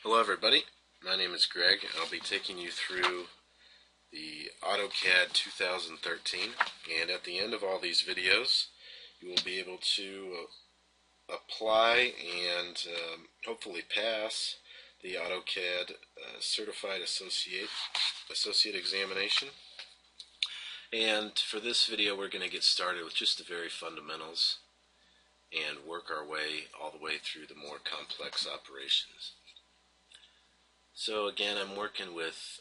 Hello everybody, my name is Greg and I'll be taking you through the AutoCAD 2013, and at the end of all these videos you will be able to apply and hopefully pass the AutoCAD Certified Associate Examination. And for this video we're going to get started with just the very fundamentals and work our way all the way through the more complex operations. So again, I'm working with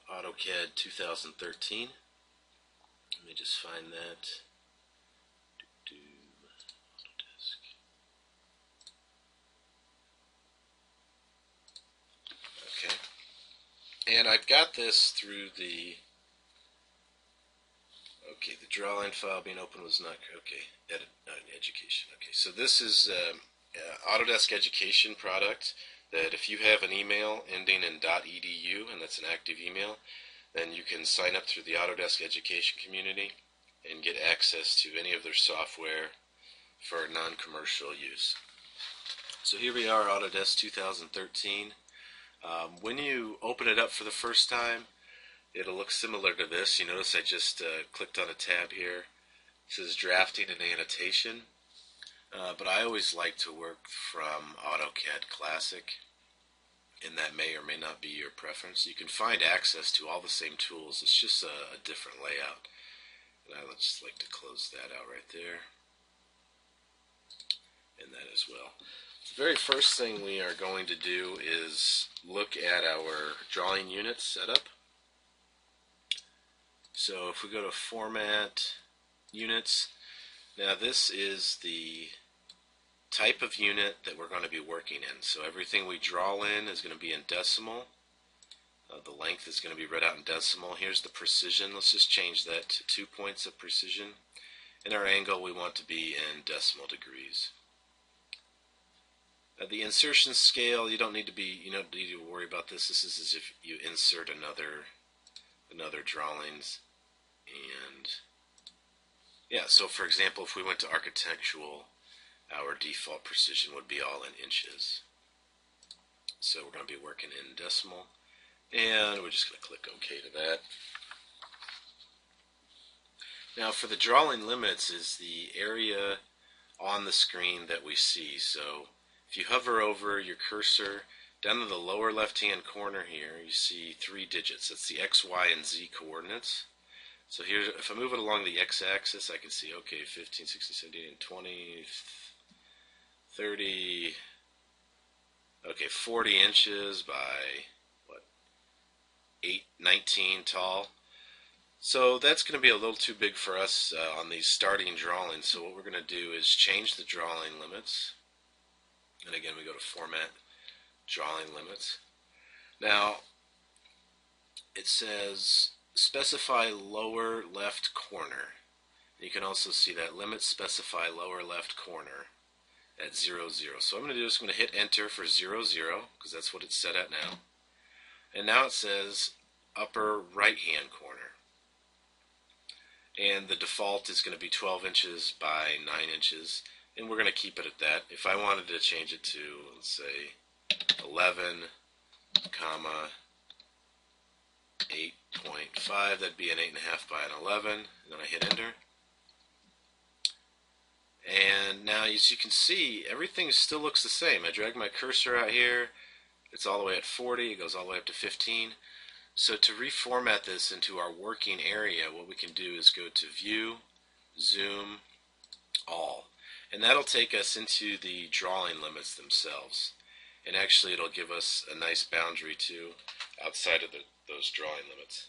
AutoCAD 2013. Let me just find that. Autodesk. Okay. And I've got this through the drawline file being open was not okay. Edit education. Okay, so this is Autodesk Education product. That if you have an email ending in .edu, and that's an active email, then you can sign up through the Autodesk Education community and get access to any of their software for non-commercial use. So here we are, Autodesk 2013. When you open it up for the first time, it'll look similar to this. You notice I just clicked on a tab here. It says Drafting and Annotation. But I always like to work from AutoCAD Classic, and that may or may not be your preference. You can find access to all the same tools, it's just a different layout. And I would just like to close that out right there, and that as well. The very first thing we are going to do is look at our drawing unit setup. So if we go to Format, Units, now this is the type of unit that we're going to be working in. So everything we draw in is going to be in decimal. The length is going to be read out in decimal. Here's the precision. Let's just change that to 2 points of precision. And our angle we want to be in decimal degrees. The insertion scale, you don't need to worry about this. This is as if you insert another drawings. And yeah, so for example, if we went to architectural, our default precision would be all in inches. So we're going to be working in decimal, and we're just going to click OK to that. Now for the drawing limits is the area on the screen that we see. So if you hover over your cursor, down to the lower left hand corner here, you see 3 digits. That's the X, Y, and Z coordinates. So here, if I move it along the x-axis, I can see, okay, 15, 16, 17, 20, 30, okay, 40 inches by, what, 19 tall. So that's going to be a little too big for us on these starting drawings. So what we're going to do is change the drawing limits. And again, we go to Format, Drawing Limits. Now, it says specify lower left corner. You can also see that limit specify lower left corner at 0, 0. So I'm going to do is I'm going to hit enter for 0, 0 because that's what it's set at now. And now it says upper right hand corner. And the default is going to be 12 inches by 9 inches. And we're going to keep it at that. If I wanted to change it to, let's say, 11, comma, 8.5, that'd be an 8.5 by an 11, and then I hit enter. And now as you can see, everything still looks the same. I drag my cursor out here, it's all the way at 40, it goes all the way up to 15. So to reformat this into our working area, what we can do is go to View, Zoom, All. And that'll take us into the drawing limits themselves. And actually it'll give us a nice boundary too outside of those drawing limits.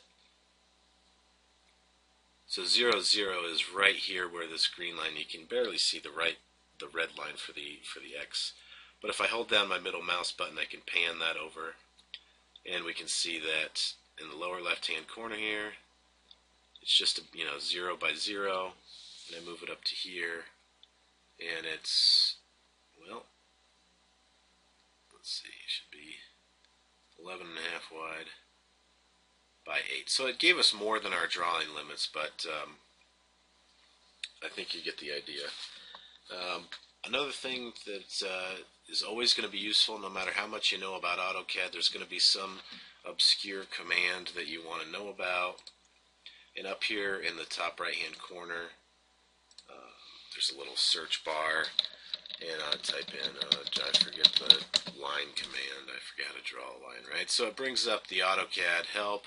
So 0, 0 is right here where this green line, you can barely see the red line for the X. But if I hold down my middle mouse button, I can pan that over, and we can see that in the lower left hand corner here, it's just 0 by 0, and I move it up to here, and it's, well, let's see, it should be 11.5 wide by 8. So it gave us more than our drawing limits, but I think you get the idea. Another thing that is always going to be useful, no matter how much you know about AutoCAD, there's going to be some obscure command that you want to know about. And up here in the top right hand corner, there's a little search bar, and I type in, I forget the line command, I forget how to draw a line, right? So it brings up the Autocad Help,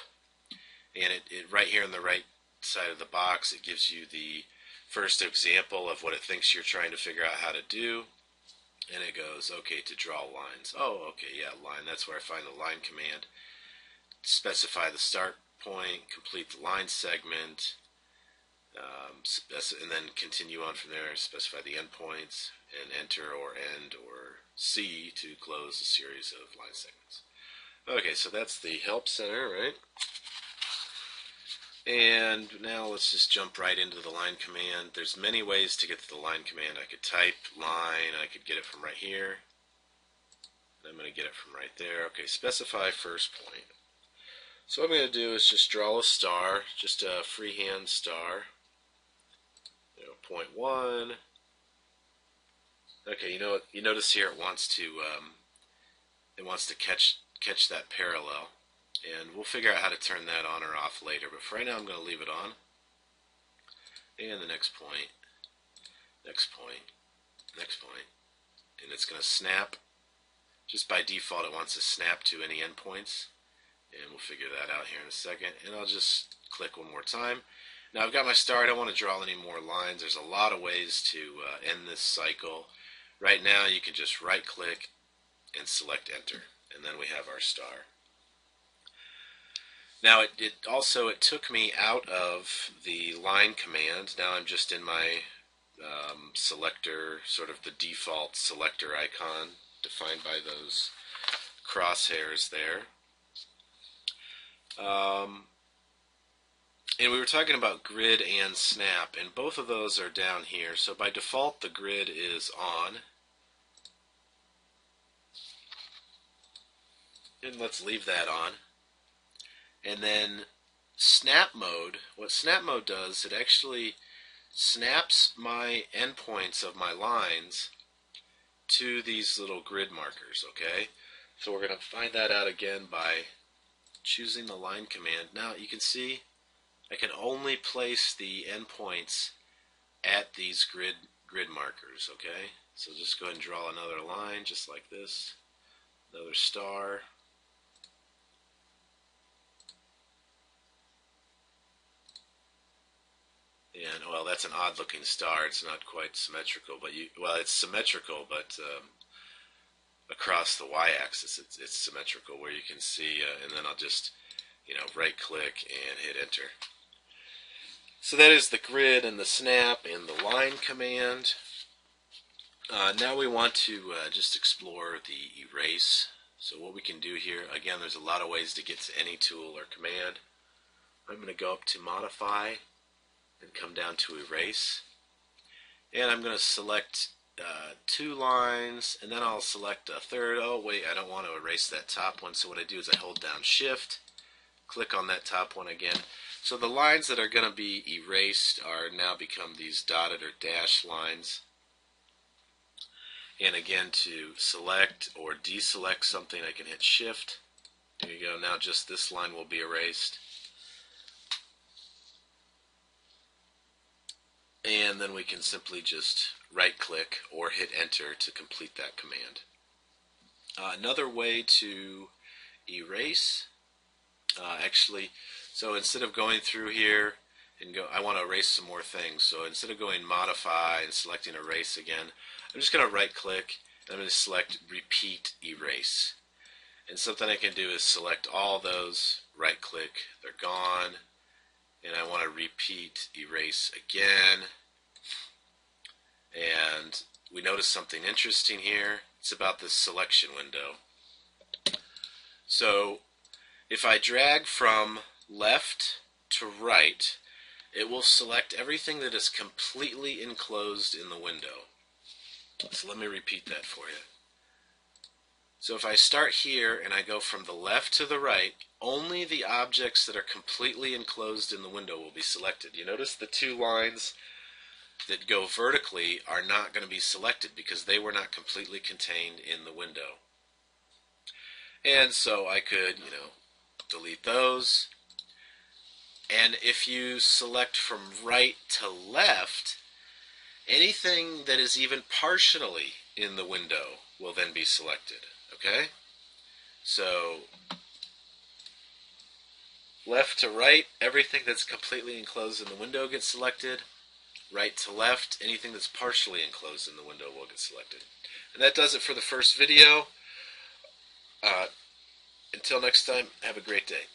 and it right here on the right side of the box, it gives you the first example of what it thinks you're trying to figure out how to do, and it goes, okay, to draw lines. Oh, okay, yeah, line, that's where I find the line command. Specify the start point, complete the line segment, and then continue on from there, specify the endpoints, and enter or end or C to close a series of line segments. Okay, so that's the Help Center, right? And now let's just jump right into the line command. There's many ways to get to the line command. I could type line, I could get it from right here. I'm going to get it from right there. Okay, specify first point. So what I'm going to do is just draw a star, just a freehand star. Point 1. Okay, you notice here it wants to catch that parallel, and we'll figure out how to turn that on or off later. But for right now, I'm going to leave it on. And the next point, next point, next point, and it's going to snap. Just by default, it wants to snap to any endpoints, and we'll figure that out here in a second. And I'll just click one more time. Now I've got my star. I don't want to draw any more lines. There's a lot of ways to end this cycle. Right now you can just right click and select enter, and then we have our star. Now it took me out of the line command. Now I'm just in my selector, sort of the default selector icon defined by those crosshairs there. And we were talking about grid and snap, and both of those are down here. So by default, the grid is on. And let's leave that on. And then snap mode, what snap mode does, it actually snaps my endpoints of my lines to these little grid markers, okay? So we're going to find that out again by choosing the line command. Now you can see I can only place the endpoints at these grid markers, okay? So just go ahead and draw another line just like this, another star. And, well, that's an odd looking star. It's not quite symmetrical, but well, it's symmetrical, but across the y-axis it's symmetrical where you can see, and then I'll just, right click and hit enter. So that is the grid and the snap and the line command. Now we want to just explore the erase. So what we can do here, again, there's a lot of ways to get to any tool or command. I'm going to go up to modify and come down to erase. And I'm going to select 2 lines, and then I'll select a third. Oh wait, I don't want to erase that top one, so what I do is I hold down shift, click on that top one again. So the lines that are going to be erased are now become these dotted or dashed lines. And again, to select or deselect something, I can hit shift. There you go. Now just this line will be erased. And then we can simply just right click or hit enter to complete that command. Another way to erase, so instead of going through here and I want to erase some more things. So instead of going modify and selecting erase again, I'm just going to right click and I'm going to select repeat erase. And something I can do is select all those, right click, they're gone, and I want to repeat erase again. And we notice something interesting here. It's about this selection window. So if I drag from left to right, it will select everything that is completely enclosed in the window. So let me repeat that for you. So if I start here and I go from the left to the right, only the objects that are completely enclosed in the window will be selected. You notice the 2 lines that go vertically are not going to be selected because they were not completely contained in the window. And so I could, delete those. And if you select from right to left, anything that is even partially in the window will then be selected. Okay? So left to right, everything that's completely enclosed in the window gets selected. Right to left, anything that's partially enclosed in the window will get selected. And that does it for the first video. Until next time, have a great day.